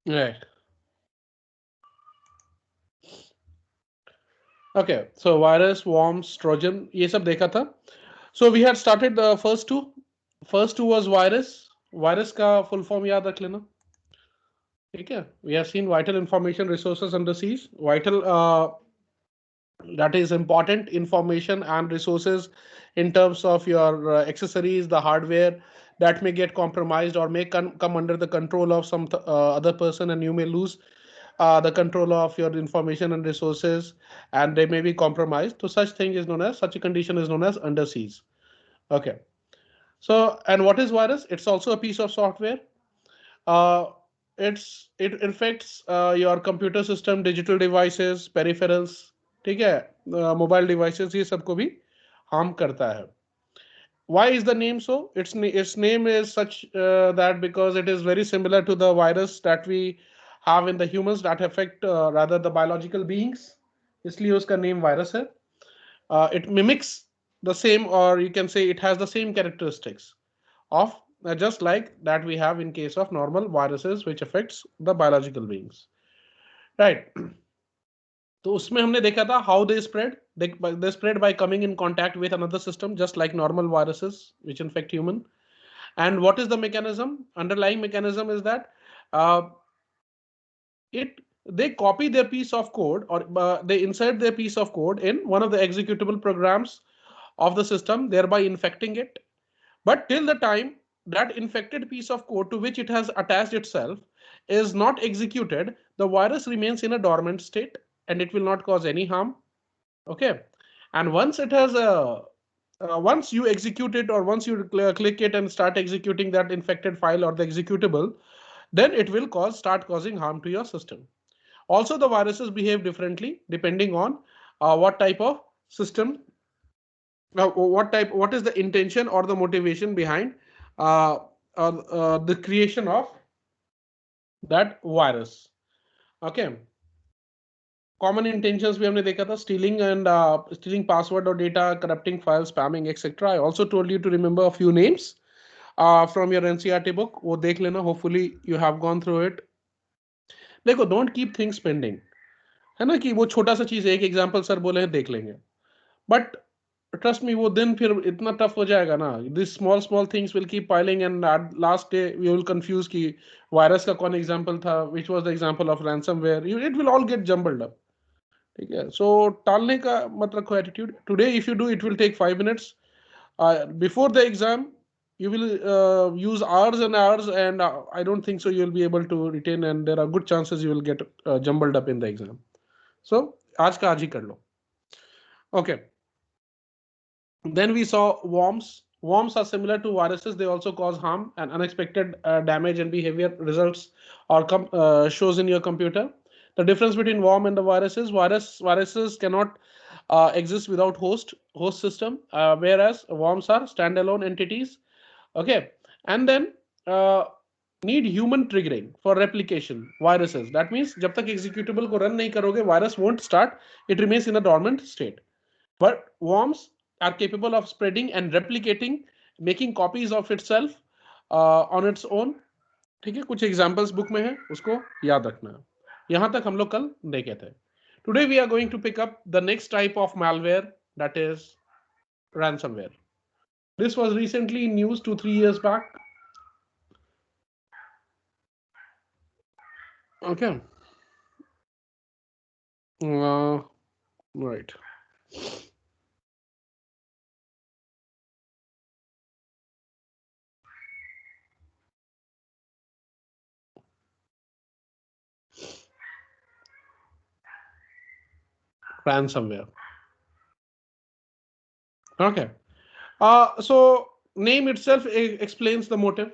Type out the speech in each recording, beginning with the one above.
Right. Okay. So virus, worms, Trojan, ये सब देखा था. So we had started the first two. First two was virus. Virus का full form याद रख लेना. ठीक है. We have seen vital information resources under seas. Vital that is important information and resources in terms of your accessories, the hardware that may get compromised or may come under the control of some other person, and you may lose the control of your information and resources, and they may be compromised. So such a condition is known as underseas. Okay. So, and what is virus? It's also a piece of software. uh, it infects your computer system, digital devices, peripherals. ठीक है. Mobile devices ये सबको भी harm करता है. Why is the name so? Its name is such that because it is very similar to the virus that we have in the humans that affect rather the biological beings. इसलिए उसका name virus है. It mimics the same, or you can say it has the same characteristics of just like that we have in case of normal viruses which affects the biological beings, right? तो उसमें हमने देखा था how they spread by coming in contact with another system just like normal viruses which infect human. And what is the mechanism? Underlying mechanism is that uh, it they copy their piece of code, or they insert their piece of code in one of the executable programs of the system, thereby infecting it. But till the time that infected piece of code to which it has attached itself is not executed, the virus remains in a dormant state and it will not cause any harm. Okay. And once it has a once you execute it, or once you click it and start executing that infected file or the executable, then it will start causing harm to your system. Also, the viruses behave differently depending on what type of system, what is the intention or the motivation behind uh, the creation of that virus. Okay. Common intentions भी हमने देखा था, stealing password or data, corrupting files, spamming, etc. I also told you to remember a few names from your NCERT book. वो देख लेना. Hopefully you have gone through it. देखो, don't keep things pending. है ना, कि वो छोटा सा चीज, एक एग्जांपल सर बोले हैं देख लेंगे, बट ट्रस्ट मी वो दिन फिर इतना टफ हो जाएगा ना. This small small things will keep piling and last day we will confuse कि वायरस का कौन एग्जांपल था, which was the example of ransomware. It will all get jumbled up. ठीक है. सो टालने का मत रखो attitude. Today if you do, it will take 5 minutes. Before the exam you will use hours and hours, and I don't think so you will be able to retain, and there are good chances you will get jumbled up in the exam. So आज का आज ही कर लो. Okay. Then we saw worms. Worms are similar to viruses. They also cause harm and unexpected damage and behavior results or shows in your computer. The difference between worm and the viruses: viruses cannot exist without host system, whereas worms are standalone entities. Okay, and then uh, need human triggering for replication. Viruses, that means जब तक executable को run नहीं करोगे, virus won't start. It remains in a dormant state. But worms are capable of spreading and replicating, making copies of itself on its own. ठीक है. कुछ examples book में है, उसको याद रखना. यहां तक हम लोग कल देखे थे. Today we are going to pick up the next type of malware, that is ransomware. This was recently in news 2-3 years back. Okay. Right. Ransomware. Okay. So name itself explains the motive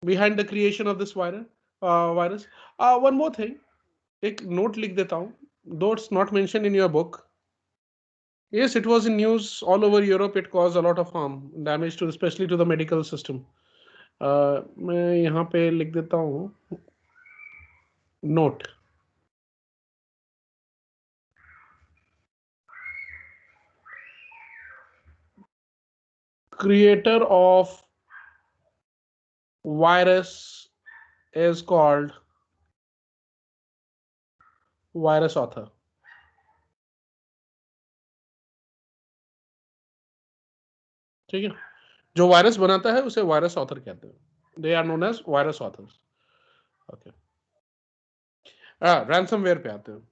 behind the creation of this virus. One more thing, एक note लिख देता हूँ. Though it's not mentioned in your book. Yes, it was in news all over Europe. It caused a lot of harm, damage to, especially to the medical system. मैं यहाँ पे लिख देता हूँ note. Creator of virus is called virus author. ठीक है, जो virus बनाता है उसे वायरस ऑथर कहते हैं, they are known as virus authors. Okay, ransomware पे आते हैं।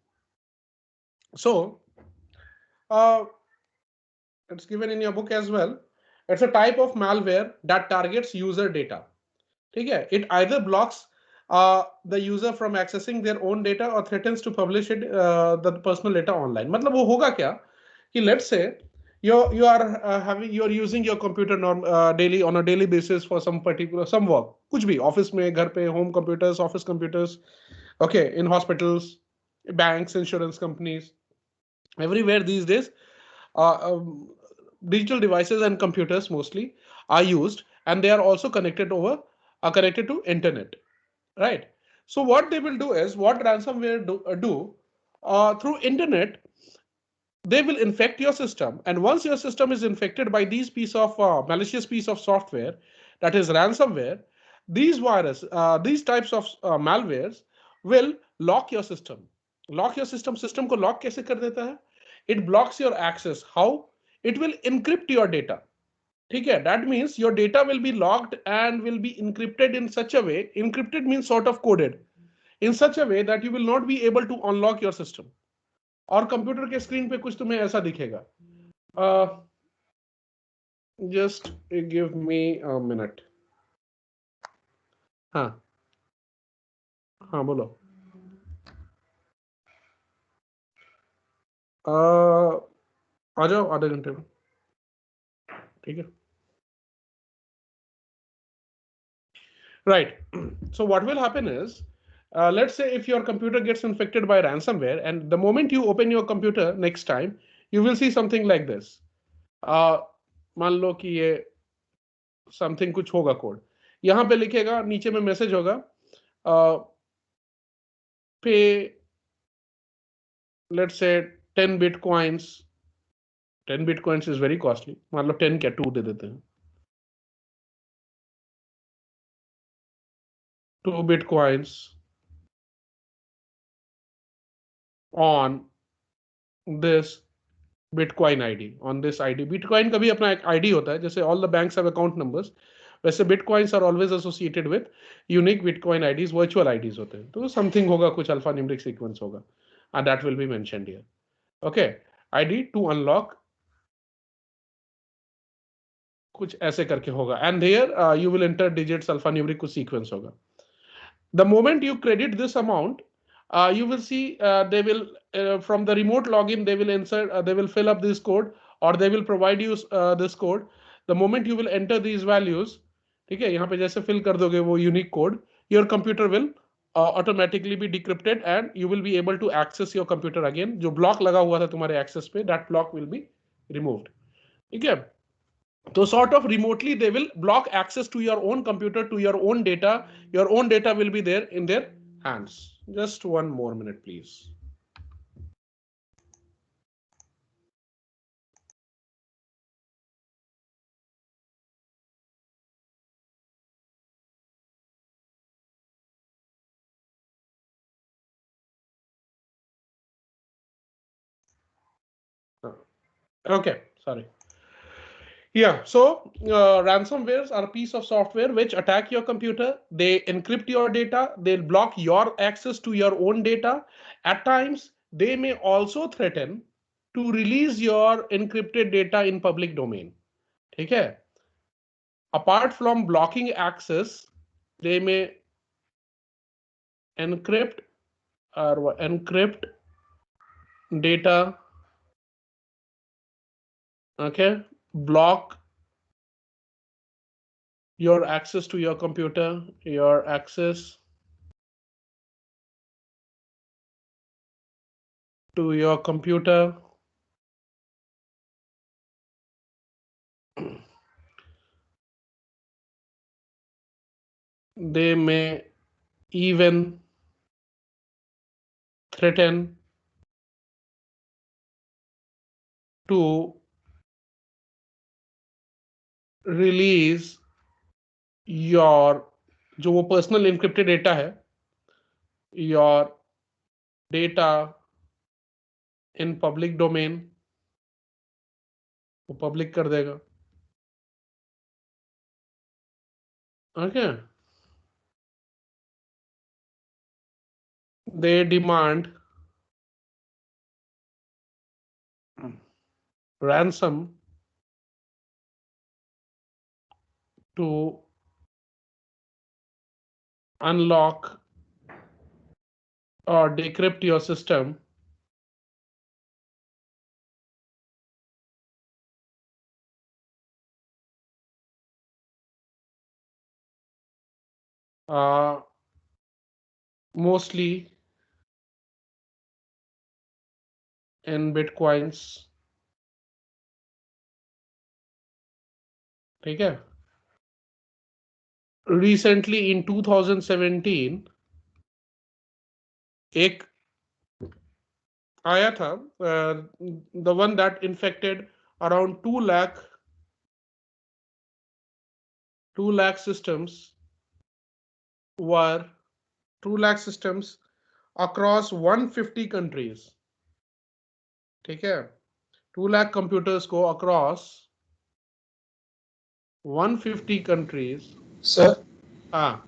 सो it's given in your book as well. It's a type of malware that targets user data. ठीक है, it either blocks the user from accessing their own data or threatens to publish it the personal data online. मतलब वो होगा क्या कि let's say you are you're using your computer daily on a daily basis for some particular some work, कुछ भी office में, घर पे, home computers, office computers, okay, in hospitals, banks, insurance companies, everywhere these days, uh, digital devices and computers mostly are used, and they are also connected are connected to internet, right? So what they will do is, what ransomware do through internet, they will infect your system, and once your system is infected by these piece of malicious piece of software, that is ransomware, these types of malwares will lock your system. Lock your system, system को lock कैसे कर देता है? It blocks your access. How? It will encrypt your data. ठीक है, that means your data will be locked and will be encrypted in such a way, encrypted means sort of coded, in such a way that you will not be able to unlock your system. और computer के screen पे कुछ तुम्हें ऐसा दिखेगा। Just give me a minute. हाँ हाँ बोलो। आ जाओ आधे घंटे में, ठीक है। Right. So what will happen is, let's say if your computer gets infected by ransomware, and the moment you open your computer next time, you will see something like this. मान लो कि ये समथिंग कुछ होगा code, यहाँ पे लिखेगा, नीचे में मैसेज होगा, पे let's say 10 bitcoins. 10 bitcoins is very costly, मान लो 10 क्या 2 दे देते हैं, 2 bitcoins on this bitcoin ID, on this ID. Bitcoin का भी अपना एक आईडी होता है, जैसे all the banks have account numbers, वैसे bitcoins are always associated with unique bitcoin IDs, virtual IDs होते हैं। तो समथिंग होगा, कुछ अल्फा न्यूमेरिक सीक्वेंस होगा, and that will be mentioned here. Okay, ID to unlock कुछ ऐसे करके होगा, and here you will enter digits, alpha numeric कुछ सीक्वेंस होगा। The moment you credit this amount, you will see they will from the remote login they will insert, they will fill up this code, or they will provide you this code. The moment you will enter these values, ठीक है, यहाँ पे जैसे fill कर दोगे वो unique code, your computer will automatically be decrypted and you will be able to access your computer again. जो block लगा हुआ था तुम्हारे access पे, that block will be removed. ठीक है, so sort of remotely they will block access to your own computer, to your own data. Your own data will be there in their hands. Just one more minute, please. Okay, sorry. Yeah, so ransomwares are a piece of software which attack your computer. They encrypt your data. They'll block your access to your own data. At times, they may also threaten to release your encrypted data in public domain. ठीक है? Apart from blocking access, they may encrypt or encrypt data, okay, block your access to your computer, your access to your computer. They may even threaten to release your जो वो personal encrypted data है, your data in public domain, वो public कर देगा. Okay. They demand ransom to unlock or decrypt your system mostly in bitcoins. ठीक है. Recently in 2017 एक आया था, the one that infected around 2 lakh systems were 2 lakh systems across 150 countries. ठीक है. 2 lakh computers को across 150 countries. Sir? Ah.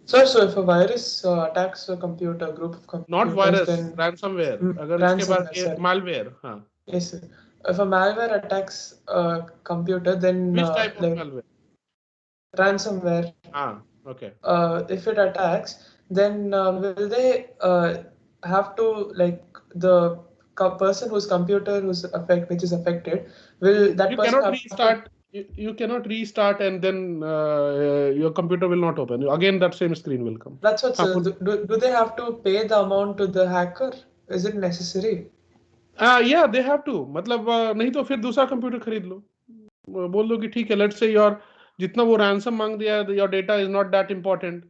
Sir, so if a virus attacks a computer, group of computers, not virus, then ransomware. अगर इसके बाद ransomware, sir. malware. हाँ. Yes, sir. If a malware attacks a computer, then Which type of like malware? ransomware. Ah, okay. If it attacks, then will they have to, like, the person whose computer which is affected, will that You person cannot have restart. You cannot restart and then your computer will not open. Again, that same screen will come. That's what, sir. Do they have to pay the amount to the hacker? Is it necessary? Yeah, they have to. मतलब नहीं तो फिर दूसरा computer खरीद लो. बोल दो कि ठीक है, let's say your जितना वो ransom मांग दिया, your data is not that important.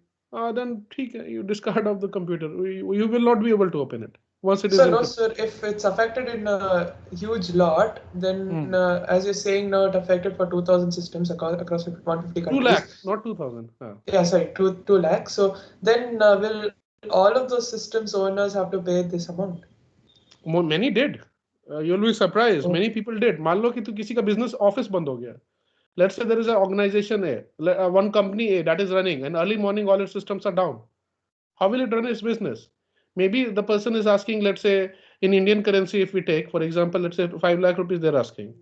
Then ठीक है, you discard of the computer. You will not be able to open it once it is Sir, no, encrypted. sir. If it's affected in a huge lot, then as you're saying now, it affected for 2,000 systems across 150 countries. 2 lakhs, not 2,000. Yeah, sorry, 2 lakhs. So then will all of those systems owners have to pay this amount? Many did. You'll be surprised. Many people did. मान लो कि तो किसी का business office बंद हो गया. Let's say there is an organization A, one company A that is running, and early morning all its systems are down. How will it run its business? Maybe the person is asking, let's say in Indian currency, if we take, for example, let's say 5 lakh rupees they're asking.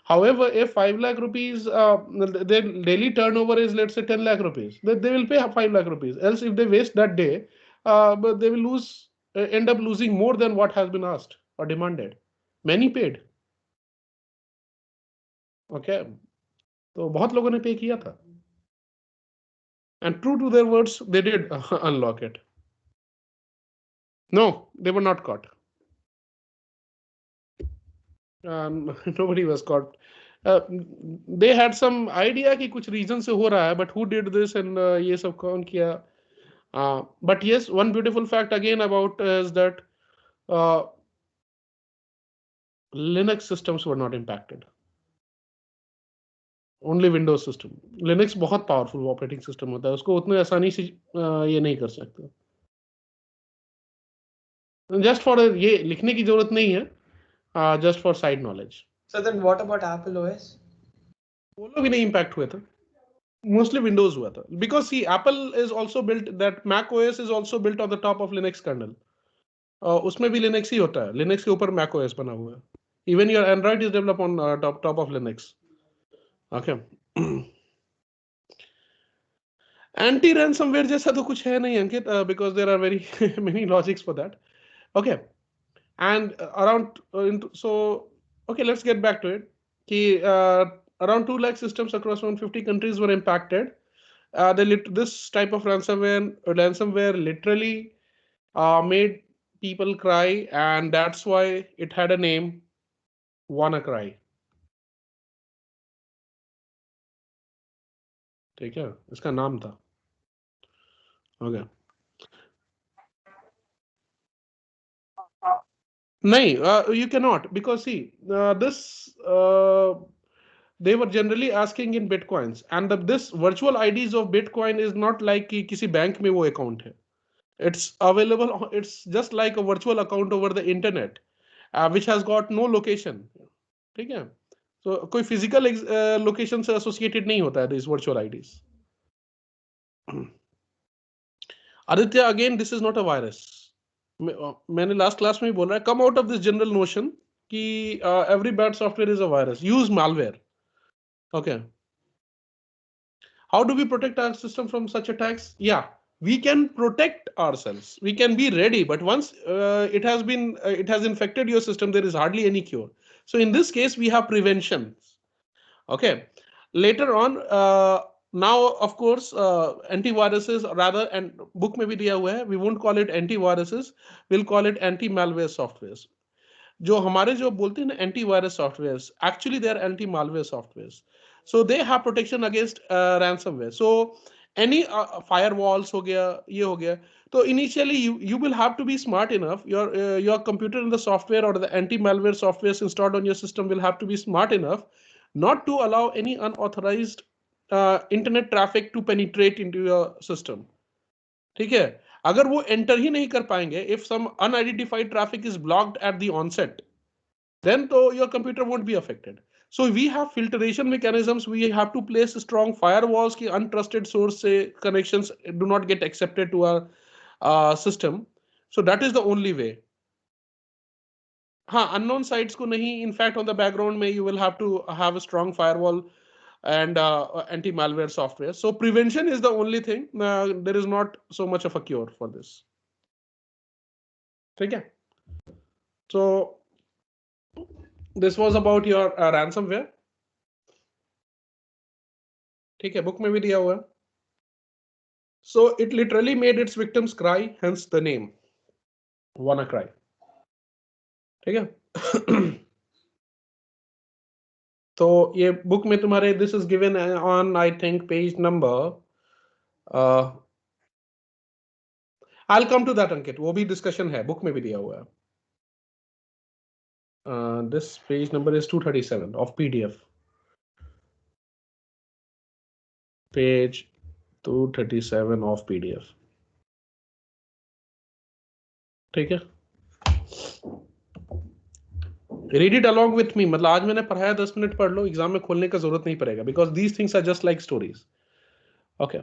However, if 5 lakh rupees, their daily turnover is, let's say 10 lakh rupees, they will pay 5 lakh rupees. Else, if they waste that day, but they will end up losing more than what has been asked or demanded. Many paid. Okay. तो बहुत लोगों ने पे किया था. And true to their words, they did unlock it. No, they were not caught. Nobody was caught. They had some idea कि कुछ reason से हो रहा है, but who did this and ये सब कौन किया? But yes, one beautiful fact again about is that Linux systems were not impacted. Only Windows system. Linux बहुत powerful operating system होता है, उसको उतने आसानी से ये नहीं कर सकते. Just for ये लिखने की जरूरत नहीं है. Just for side knowledge. So then what about Apple OS? वो लोग भी नहीं impact हुए थे. Mostly Windows हुआ था. Because see, Apple is also built, that Mac OS is also built on the top of Linux kernel. उसमें भी Linux ही होता है. Linux के ऊपर Mac OS बना हुआ है. Even your Android is developed on top of Linux. Okay. Anti-ransomware जैसा तो कुछ है नहीं अंकित, because there are very many logics for that. Okay. And so okay, let's get back to it. Around 2 lakh systems across 150 countries were impacted. This type of ransomware literally made people cry, and that's why it had a name, WannaCry. ठीक है, इसका नाम था. Okay. नहीं, you cannot, because see, this they were generally asking in bitcoins, and this virtual IDs of Bitcoin is not like कि किसी bank में वो account है. It's available. It's just like a virtual account over the internet, which has got no location. ठीक है? So कोई physical location से associated नहीं होता है these virtual IDs. Aditya, again, this is not a virus. मैंने last class में ही बोला है, come out of this general notion कि every bad software is a virus. Use malware. Okay. How do we protect our system from such attacks? Yeah, we can protect ourselves. We can be ready, but once it has infected your system, there is hardly any cure. So in this case, we have prevention. Okay. Later on, now of course, antiviruses rather, and book में भी दिया हुआ है, we won't call it antiviruses, we'll call it anti-malware softwares. जो हमारे जो बोलते हैं ना antivirus softwares, actually they are anti-malware softwares. So they have protection against ransomware. So any firewalls हो गया, ये हो गया. So initially you will have to be smart enough. Your computer and the software or the anti-malware softwares installed on your system will have to be smart enough not to allow any unauthorized internet traffic to penetrate into your system. ठीक है? अगर वो enter ही नहीं कर पाएंगे, if some unidentified traffic is blocked at the onset, then your computer won't be affected. So we have filtration mechanisms. We have to place strong firewalls कि untrusted source से connections do not get accepted to our system. So that is the only way. हाँ, unknown sites को नहीं. In fact, on the background में you will have to have a strong firewall and anti-malware software. So prevention is the only thing. There is not so much of a cure for this. ठीक है? So this was about your ransomware. ठीक है, book में भी दिया हुआ है. So it literally made its victims cry, hence the name WannaCry. ठीक है? तो ये book में तुम्हारे this is given on I think page number. I'll come to that, Ankit. वो भी discussion है, book में भी दिया हुआ है. This page number is 237 of PDF. Page 237 of PDF. ठीक है? Read it along with me. मतलब आज मैंने पढ़ाया 10 मिनट पढ़ लो, एग्जाम में खोलने का जरूरत नहीं पड़ेगा because these things are just like stories. Okay.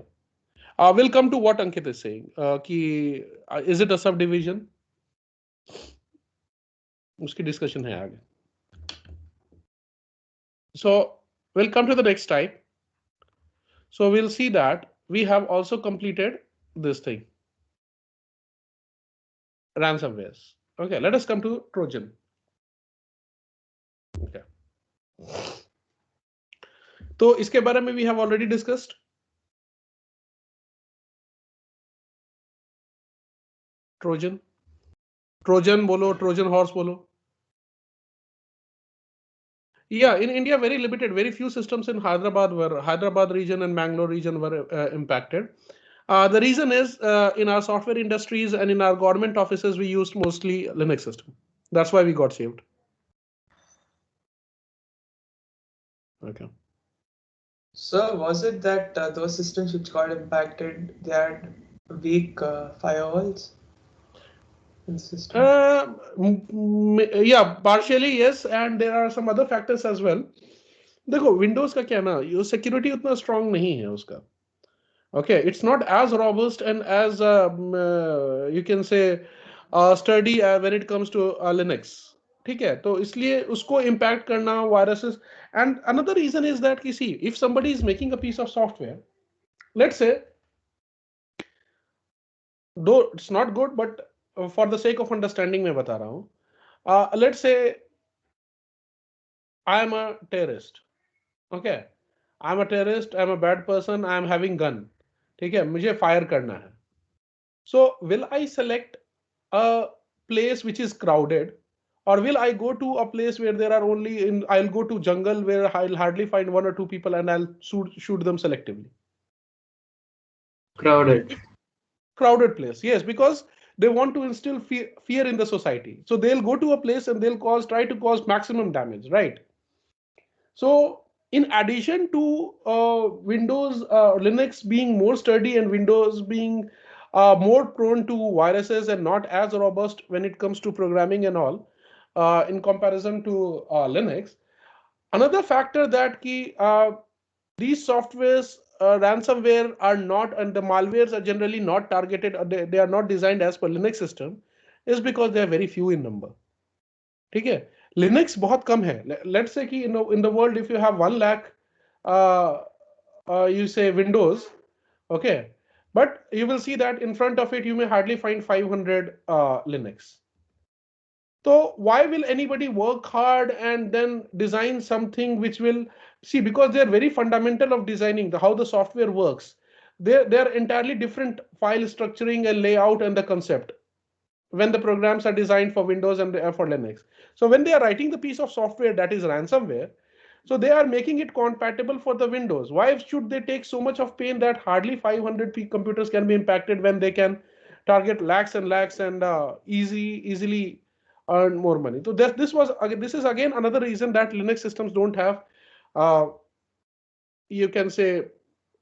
We'll come to what Ankit is saying. कि is it a subdivision? उसकी discussion है आगे. So we'll come to the next type. So we'll see that we have also completed this thing. Ransomwares. Okay, let us come to Trojan. Okay. तो इसके बारे में we have already discussed. Trojan बोलो, Trojan horse बोलो. Yeah, in India, very limited, very few systems in Hyderabad region and Bangalore region were impacted. The reason is in our software industries and in our government offices, we used mostly Linux system. That's why we got saved. Okay. So was it that those systems which got impacted, they had weak firewalls in the system? Yeah, partially yes, and there are some other factors as well. देखो Windows का क्या ना, ये security उतना strong नहीं है उसका. Okay, it's not as robust and as you can say sturdy when it comes to Linux. ठीक है, तो इसलिए उसको impact करना viruses. And another reason is that see, if somebody is making a piece of software, let's say, though it's not good, but for the sake of understanding मैं बता रहा हूँ. Let's say I am a terrorist. Okay, I'm a terrorist, I'm a bad person, I'm having gun. ठीक है, मुझे fire करना है. So will I select a place which is crowded, or will I go to a place where there are I'll go to jungle where I'll hardly find one or two people and I'll shoot them selectively? Crowded place, yes, because they want to instill fear in the society. So they'll go to a place and they'll try to cause maximum damage, right? So in addition to Windows, Linux being more sturdy and Windows being more prone to viruses and not as robust when it comes to programming and all, in comparison to Linux. Another factor that these softwares, ransomware are not, and the malwares are generally not targeted, they are not designed as per Linux system, is because they are very few in number. ठीक है, Linux बहुत कम है. Let's say कि in the world, if you have 1 lakh, you say Windows, okay, but you will see that in front of it you may hardly find 500 Linux. So why will anybody work hard and then design something which will see, because they are very fundamental of designing how the software works. They are entirely different file structuring and layout and the concept when the programs are designed for Windows and for Linux. So when they are writing the piece of software that is ransomware, so they are making it compatible for the Windows. Why should they take so much of pain that hardly 500 computers can be impacted when they can target lakhs and lakhs and easily earn more money? So this is again another reason that Linux systems don't have, uh, you can say,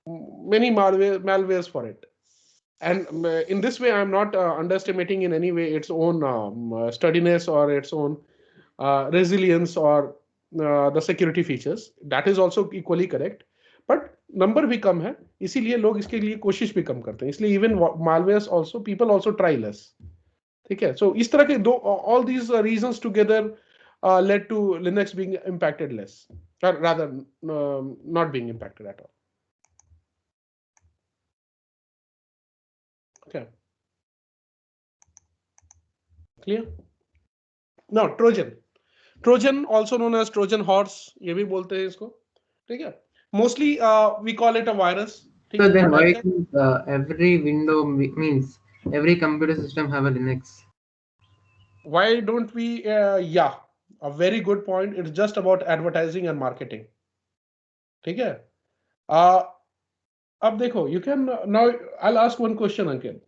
many malwares for it. And in this way, I'm not underestimating in any way its own sturdiness or its own resilience or the security features. That is also equally correct. But number भी कम है, इसीलिए लोग इसके लिए कोशिश भी कम करते हैं, इसलिए even malwares also, people also try less. ठीक है, so इस तरह के all these reasons together led to Linux being impacted less, or rather not being impacted at all. Okay. Clear? Now, Trojan, also known as Trojan horse, ये भी बोलते हैं इसको, ठीक है? Mostly we call it a virus. So then why every window means every computer system have a Linux? Why don't we? Yeah, a very good point. It's just about advertising and marketing. ठीक है? अब देखो, you can now. I'll ask one question, Ankit.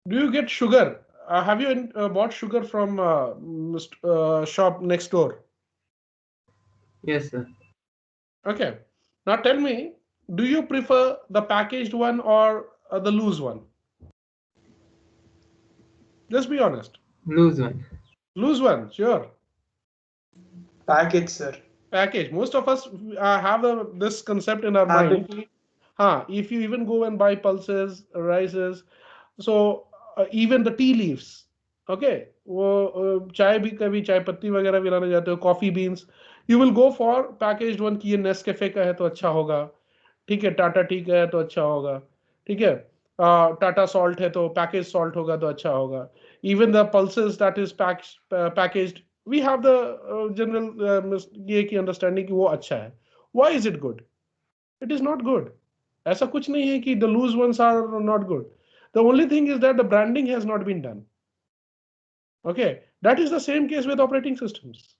Do you get sugar? Have you bought sugar from shop next door? Yes, sir. Okay. Now tell me, do you prefer the packaged one or the loose one? Just be honest. Loose one. Loose one, sure. Package, sir. Package. Most of us have this concept in our mind. If you even go and buy pulses, rices, so even the tea leaves, okay, वो चाय भी कभी चाय पत्ती वगैरह भी लाने जाते हो, coffee beans, you will go for packaged one कि ये Nescafe का है तो अच्छा होगा, ठीक है, टाटा टी का है तो अच्छा होगा, ठीक है, टाटा सॉल्ट है तो पैकेज सॉल्ट होगा तो अच्छा होगा. Even the pulses that is packaged, we have the general ये की understanding कि वो अच्छा है. Why is it good? It is not good. ऐसा कुछ नहीं है कि the loose ones are not good. The only thing is that the branding has not been done. Okay, that is the same case with operating systems.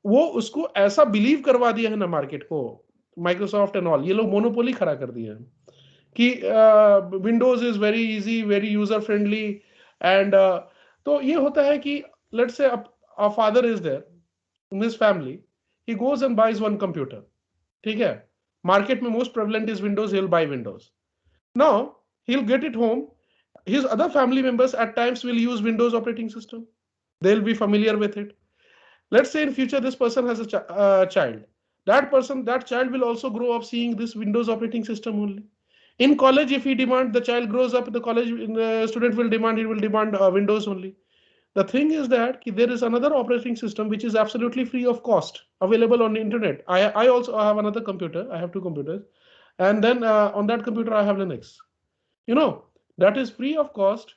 वो उसको ऐसा believe करवा दिया है ना मार्केट को, माइक्रोसॉफ्ट एंड ऑल, ये लोग मोनोपोली खड़ा कर दिया है कि Windows is very easy, very user friendly, and तो ये होता है कि let's say a father is there in his family, he goes and buys one computer, ठीक है, मार्केट में most prevalent is Windows, he will buy Windows. Now he will get it home, his other family members at times will use Windows operating system, they'll be familiar with it. Let's say in future this person has a child, that child will also grow up seeing this Windows operating system only. In college, if he demand, the child grows up, the college student will demand, he will demand Windows only. The thing is that there is another operating system which is absolutely free of cost, available on the internet. I also have another computer, I have 2 computers, and then on that computer I have Linux, that is free of cost.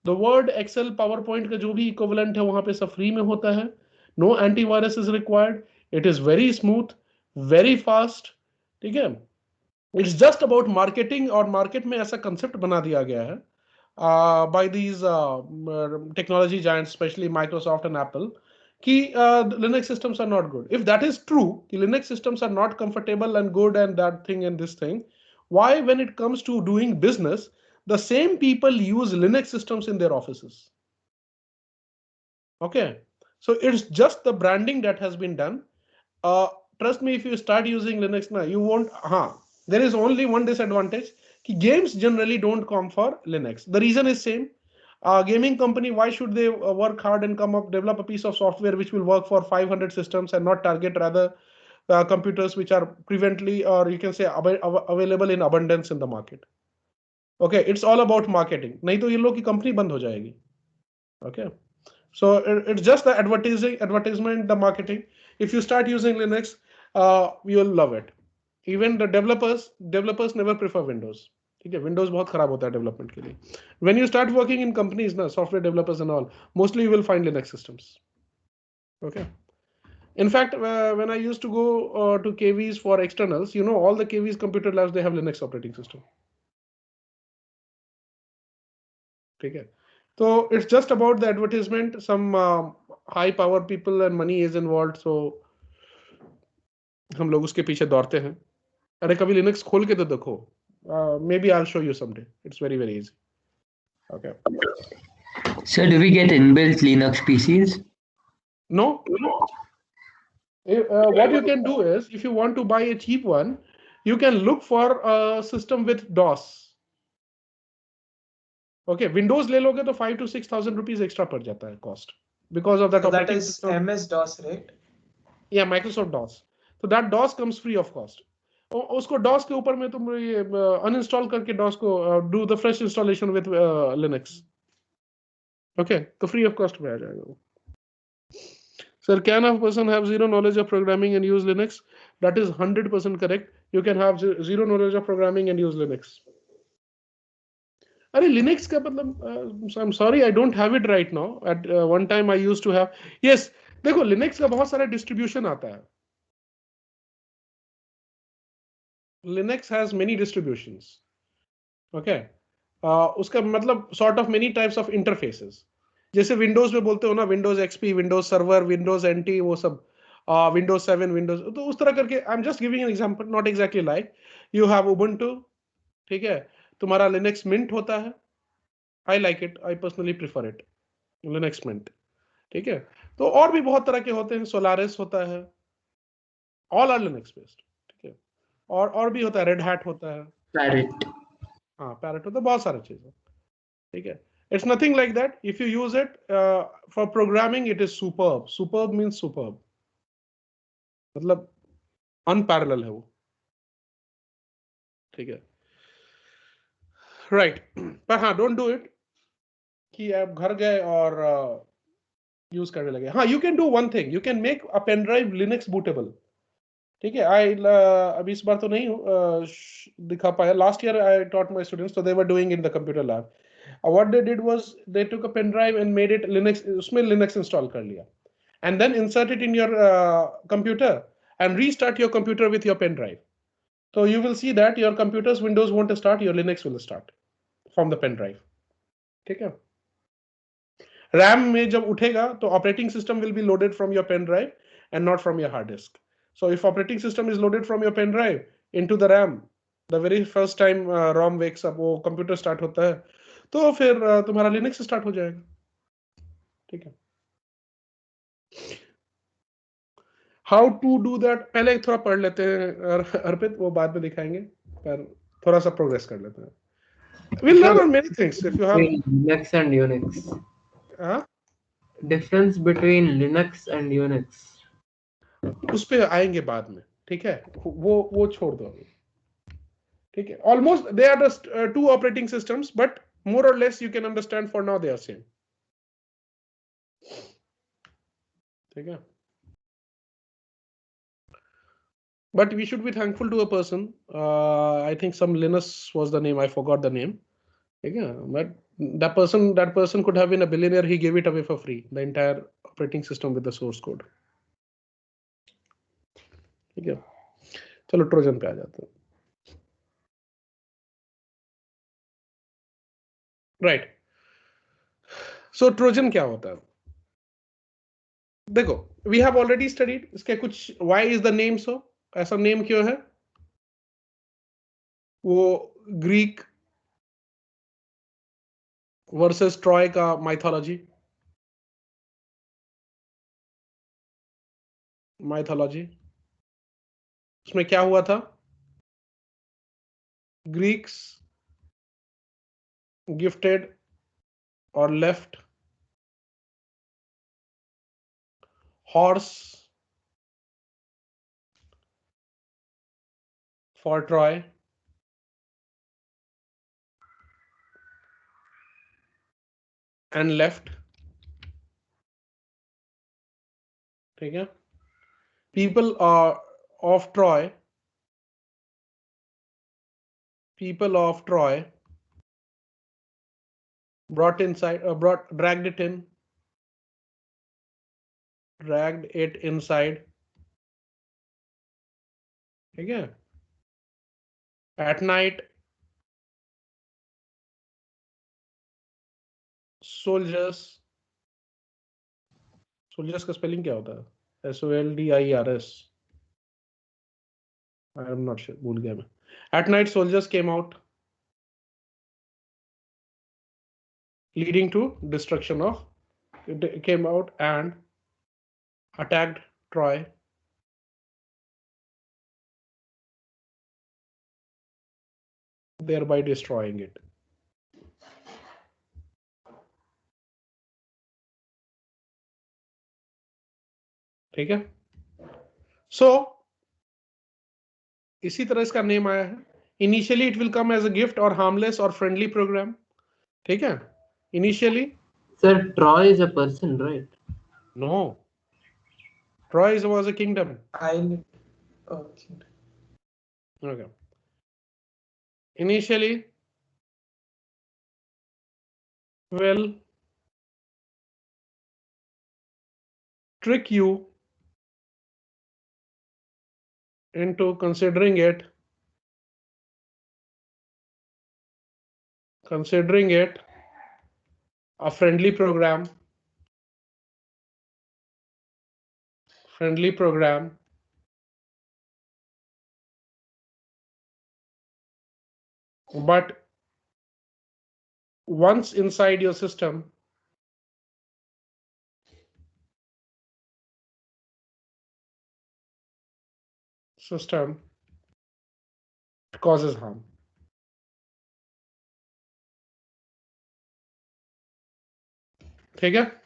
The Word, Excel, PowerPoint का जो भी equivalent है वहां पे सब free में होता है. No antivirus is required. It is very smooth, very fast. ठीक है, it's just about marketing, और market में ऐसा concept बना दिया गया है by these technology giants, especially Microsoft and Apple, कि Linux systems are not good. If that is true, कि Linux systems are not comfortable and good and that thing and this thing, why when it comes to doing business, the same people use Linux systems in their offices? Okay, so it's just the branding that has been done. Trust me, if you start using Linux now, you won't. There is only one disadvantage कि games generally don't come for Linux. The reason is same. Gaming company, why should they work hard and develop a piece of software which will work for 500 systems and not target rather computers which are prevently, or you can say available in abundance in the market. Okay, it's all about marketing. नहीं तो ये लोग की company बंद हो जाएगी. Okay, so it's just the advertisement, the marketing. If you start using Linux, you'll love it. Even the developers never prefer Windows. ठीक है, Windows बहुत खराब होता है डेवलपमेंट के लिए. When you start working in companies ना, software developers and all, mostly you will find Linux systems. Okay. In fact, when I used to go to KVs for externals, you know, all the KVs computer labs, they have Linux operating system. ठीक है. So it's just about the advertisement. Some high power people and money is involved. So हम लोग उसके पीछे दौड़ते हैं. अरे कभी लिनक्स खोल के तो देखो. Maybe I'll show you someday. It's very, very easy. Okay. So do we get inbuilt Linux PCs? No. What you can do is, if you want to buy a cheap one, you can look for a system with DOS. Okay, Windows ले लोगे तो 5,000 to 6,000 rupees extra पड़ जाता है cost because of that. So that operating is system. MS-DOS, right? Yeah, Microsoft DOS. So that DOS comes free of cost. उसको DOS के ऊपर में तुम ये uninstall करके DOS को do the fresh installation with Linux. Okay, तो free of cost में आ जाएगा वो. Sir, can a person have zero knowledge of programming and use Linux? That is 100% correct. You can have zero knowledge of programming and use Linux. अरे Linux का मतलब I'm sorry, I don't have it right now. At one time I used to have. Yes, देखो Linux का बहुत सारा distribution आता है. Linux has many distributions. Okay. उसका मतलब sort of many types of interfaces. जैसे Windows में बोलते हो ना, Windows XP, Windows Server, Windows NT, वो सब, Windows 7, Windows, तो उस तरह करके I'm just giving an example, not exactly like. You have Ubuntu, ठीक है, तुम्हारा Linux Mint होता है. I like it, I personally prefer it, Linux Mint, ठीक है. तो और भी बहुत तरह के होते हैं, Solaris होता है, all are Linux based, ठीक है. और भी होता है, Red Hat होता है, Parrot. हाँ Parrot होता है, बहुत सारी चीजें, ठीक है. It's nothing like that. If you use it for programming, it is superb. Superb means superb. मतलब unparalleled है वो, ठीक है. Right. पर हाँ, don't do it कि आप घर गए और यूज करने लगे. हाँ, you can do one thing. You can make a pen drive Linux bootable. ठीक है. अभी इस बार तो नहीं दिखा पाया. Last year I taught my students, so they were doing in the computer lab. What they did was they took a pen drive and made it Linux. उसमें Linux install कर लिया. And then insert it in your computer and restart your computer with your pen drive. So you will see that your computer's Windows won't start, your Linux will start from the pen drive. ठीक है. RAM में जब उठेगा तो operating system will be loaded from your pen drive and not from your hard disk. So if operating system is loaded from your pen drive into the RAM, the very first time ROM wakes up, वो computer start होता है, तो फिर तुम्हारा Linux start हो जाएगा. ठीक है. हाउ टू डू दैट पहले थोड़ा पढ़ लेते हैं अर्पित, वो बाद में दिखाएंगे, पर थोड़ा सा प्रोग्रेस कर लेते हैं. We'll learn on many things if you have. Linux and Unix. Difference between Linux and Unix. उस पे आएंगे बाद में, ठीक है. वो छोड़ दो अभी, ठीक है. Almost they are just two operating systems, but more or less you can understand for now they are same. ठीक है. But we should be thankful to a person. I think some Linus was the name. I forgot the name. Yeah, but that person could have been a billionaire. He gave it away for free, the entire operating system with the source code. ठीक है. चलो Trojan पे आ जाते हैं. Right. So Trojan क्या होता है? देखो, we have already studied इसके कुछ. Why is the name so? ऐसा नेम क्यों है? वो ग्रीक वर्सेस ट्रॉय का माइथोलॉजी. उसमें क्या हुआ था? Greeks gifted or left horse for Troy. And left. ठीक है. People of Troy. People of Troy brought dragged it inside. ठीक है. At night, soldiers का स्पेलिंग क्या होता है? SOLDIERS. I am not sure. भूल गया मैं. At night, soldiers came out, leading to destruction of. Came out and attacked Troy. Thereby destroying it. ठीक है. So इसी तरह इसका नेम आया है. Initially it will come as a gift or harmless or friendly program. ठीक है. Initially. Sir, Troy is a person, right? No. Troy was a kingdom. Island. Oh, kingdom. Okay. Initially, will trick you into considering it a friendly program. But once inside your system, it causes harm. ठीक है.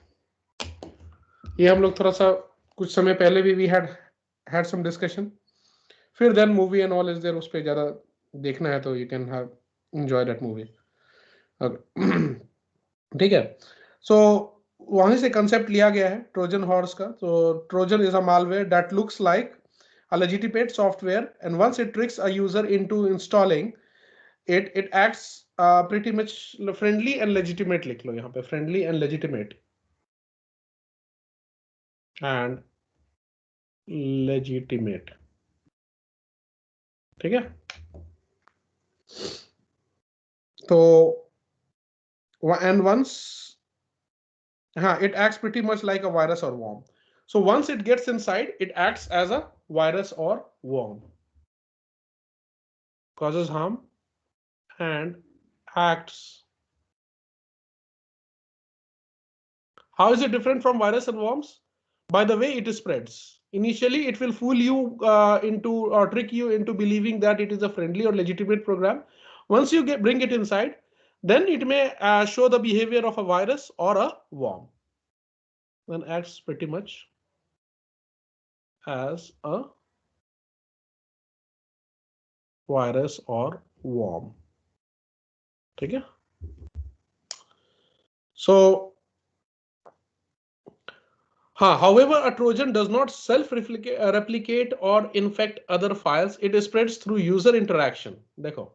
ये हम लोग थोड़ा सा कुछ समय पहले भी we had some discussion. फिर then movie and all is there, उस पे ज़्यादा देखना है तो you can have enjoy that movie. Okay. ठीक है. So वहीं से concept लिया गया है Trojan horse का. So Trojan is a malware that looks like a legitimate software, and once it tricks a user into installing it, it acts pretty much friendly and legitimate. लिख लो यहाँ पे friendly and legitimate. And legitimate. ठीक है. तो and once it acts pretty much like a virus or worm. So once it gets inside, it acts as a virus or worm, causes harm and acts. How is it different from virus and worms? By the way it spreads. Initially, it will fool you into or trick you into believing that it is a friendly or legitimate program. Once you bring it inside, then it may show the behavior of a virus or a worm. Then acts pretty much as a virus or worm. ठीक है. So however, a Trojan does not self-replicate or infect other files. It spreads through user interaction. देखो.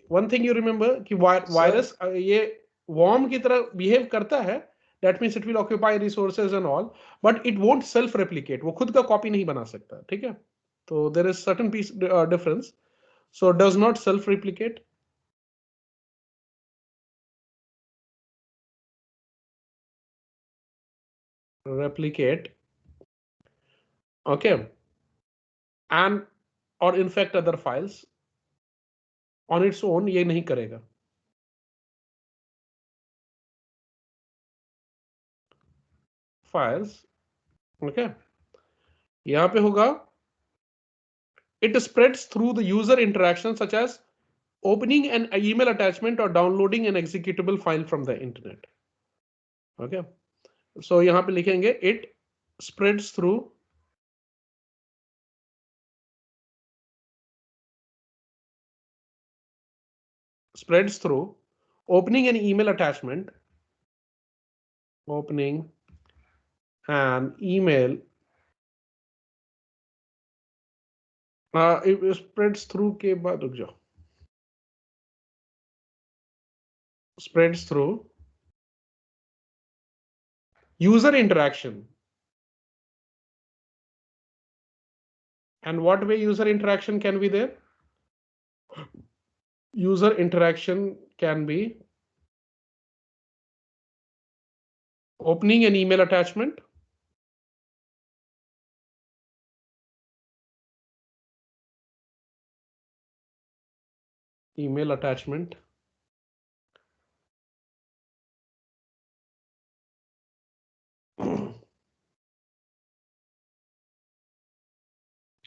One thing you remember कि virus ये worm की तरह behave करता है. That means it will occupy resources and all, but it won't self-replicate. वो खुद का copy नहीं बना सकता. ठीक है. So there is certain difference. So does not self-replicate. Replicate. Okay. And or infect other files. On its own ये नहीं करेगा. Files. Okay. यहाँ पे होगा It spreads through the user interaction such as opening an email attachment or downloading an executable file from the internet. Okay, so यहाँ पे लिखेंगे it spreads through opening an email attachment, opening an email. It spreads through के बाद रुक जाओ. Spreads through user interaction. And what way user interaction can be there? User interaction can be opening an email attachment,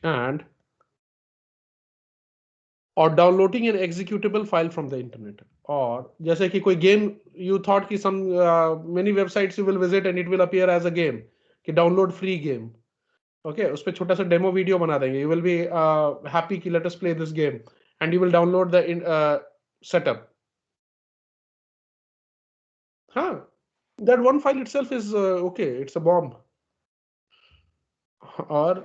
and or downloading an executable file from the internet. और जैसे कि कोई game you thought कि some many websites you will visit and it will appear as a game कि download free game. Okay, उस पे छोटा सा demo video बना देंगे. You will be happy कि let us play this game and you will download the setup. Huh? That one file itself is okay. It's a bomb. Or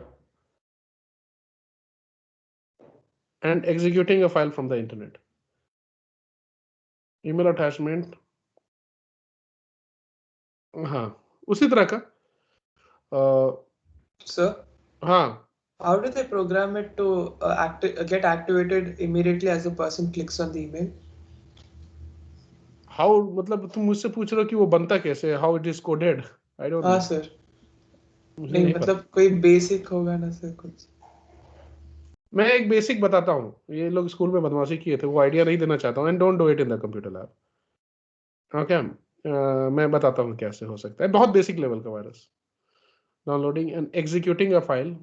and executing a file from the internet. Email attachment. हाँ उसी तरह का. Sir, हाँ. how do they program it to get activated immediately as the person clicks on the email? How मतलब तुम मुझसे पूछ रहे हो कि वो बनता कैसे? How it is coded? I don't know. हाँ sir. मुझे नहीं नहीं पता. मतलब कोई बेसिक होगा ना सर कुछ. मैं एक बेसिक बताता हूँ. ये लोग स्कूल में बदमाशी किए थे, वो आइडिया नहीं देना चाहता हूँ. And don't do it in the computer lab. Okay, मैं बताता हूँ कैसे हो सकता है. बहुत बेसिक लेवल का virus. Downloading and executing a file.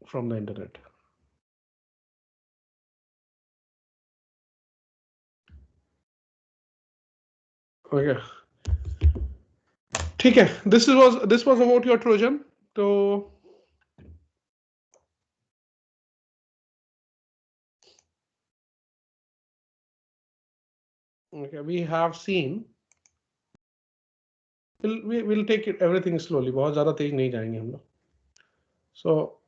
From the internet. Okay. ठीक है. This was about your Trojan. So okay, we have seen. We'll take it everything slowly. बहुत ज़्यादा तेज नहीं जाएंगे हम लोग. So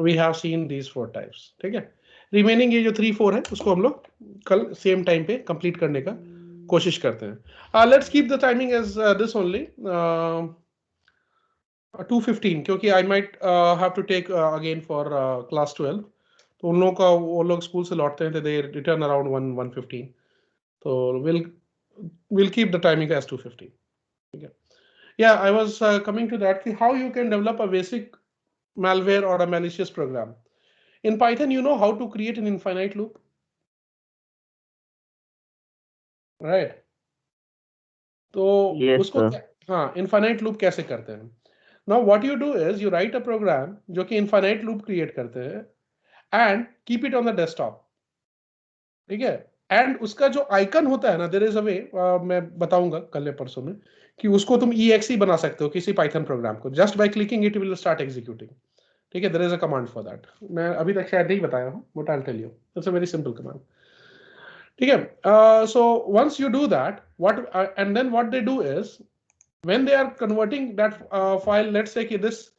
we have seen these 4 types. ठीक है. Remaining ये जो 3-4 है उसको हम लोग कल same time पे complete करने का कोशिश करते हैं. Let's keep the timing as this only. 2:15 क्योंकि I might have to take again for class 12. तो उन लोगों का वो लोग स्कूल से लौटते हैं तो they return around 1:15. तो we'll keep the timing as 2:15. Okay. Yeah, I was coming to that. How you can develop a basic malware or a malicious program. In Python, you know how to create an infinite loop, right? तो उसको हाँ infinite loop कैसे करते हैं? Now what you do is you write a program जो कि infinite loop create करते हैं and keep it on the desktop. ठीक है? And उसका जो icon होता है ना, there is a way, मैं बताऊंगा कल या परसों में कि उसको तुम exe बना सकते हो किसी Python प्रोग्राम को. Just by clicking it will start executing. ठीक है? There is a command for that. मैं अभी तक शायद नहीं बताया हूँ, but I'll tell you. It's a very simple command. ठीक है? So once you do that, and then what they do is when they are converting that file, let's say कि this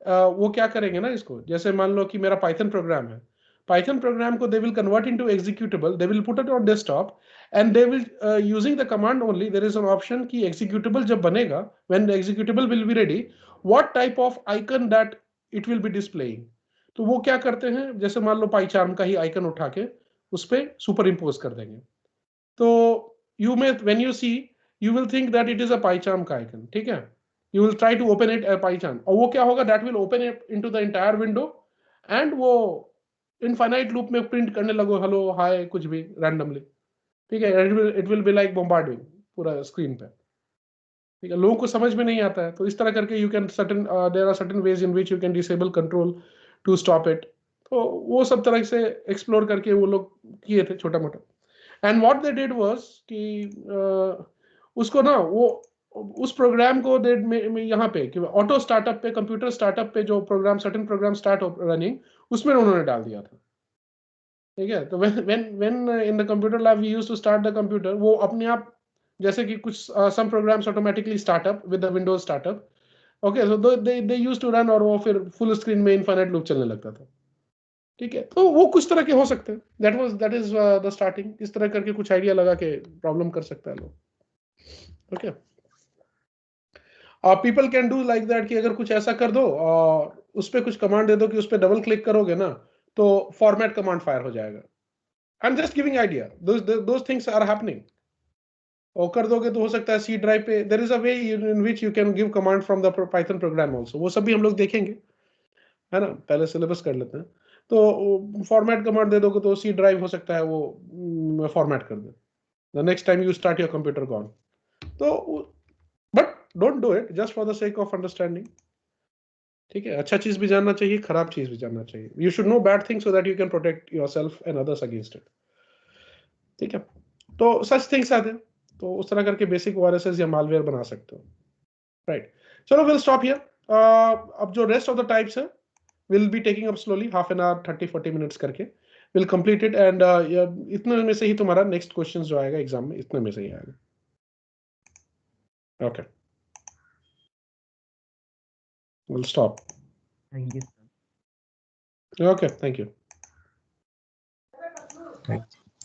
वो क्या करेंगे ना इसको, जैसे मान लो कि मेरा Python प्रोग्राम है. Python program को they will convert into executable. They will put it on desktop, and they will using the command only. There is an option कि executable जब बनेगा, when the executable will be ready, what type of icon that it will be displaying. तो वो क्या करते हैं, जैसे मान लो PyCharm का ही icon उठा के उस पे superimpose कर देंगे. तो you may when you see you will think that it is a PyCharm का icon. ठीक है? You will try to open it a PyCharm. और वो क्या होगा, that will open it into the entire window, and वो infinite loop में print करने लगो हेलो हाय कुछ भी रैंडमली, ठीक है, it will be like bombarding पूरा स्क्रीन पे, ठीक है, लोगों को समझ में नहीं आता है। तो इस तरह करके you can certain there are certain ways in which you can disable control to stop it. तो वो सब तरह से एक्सप्लोर करके वो लोग किए थे छोटा मोटा। And what they did was कि उसको ना वो उस प्रोग्राम को दे यहाँ पे कि ऑटो स्टार्टअप पे, कंप्यूटर स्टार्टअप पे जो program certain program start running, उसमें उन्होंने डाल दिया था, ठीक है। तो when in the computer lab we used to start the computer, वो अपने आप जैसे कि कुछ some programs automatically startup with the Windows startup, okay, so they used to run, और वो फिर फुल स्क्रीन में इनफाइनाइट लूप चलने लगता था, ठीक है। तो वो कुछ तरह के हो सकते हैं, दैट इज द स्टार्टिंग। इस तरह करके कुछ आइडिया लगा के प्रॉब्लम कर सकता है लोग, okay. People can do like that कि अगर कुछ ऐसा कर दो और उस पर कुछ कमांड दे दो कि उस पर डबल क्लिक करोगे ना तो फॉर्मेट कमांड फायर हो जाएगा। I am just giving idea, those things are happening. और कर दोगे तो हो सकता है सी ड्राइव पे there is a way in which you can give command from the Python program also, वो सब भी हम लोग देखेंगे, है ना, पहले सिलेबस कर लेते हैं। तो फॉर्मेट कमांड दे दोगे तो सी ड्राइव हो सकता है वो फॉर्मेट कर दे the next time you start your computer con. तो but don't do it just for the sake of understanding, ठीक है। अच्छा चीज भी जानना चाहिए, खराब चीज भी जानना चाहिए। You should know bad things so that you can protect yourself and others against it, ठीक है। तो सच थिंग्स आते हैं, तो उस तरह करके बेसिक वायरसेस या मालवेयर बना सकते हो, राइट। चलो विल स्टॉप हियर। अब जो रेस्ट ऑफ द टाइप्स है will be taking up slowly, half an hour 30-40 minutes करके विल कंप्लीट इट। एंड इतने में से ही तुम्हारा नेक्स्ट क्वेश्चन जो आएगा एग्जाम में, इतने में से ही आएगा, okay. Will stop. Thank you, sir. Okay, thank you. Thank you.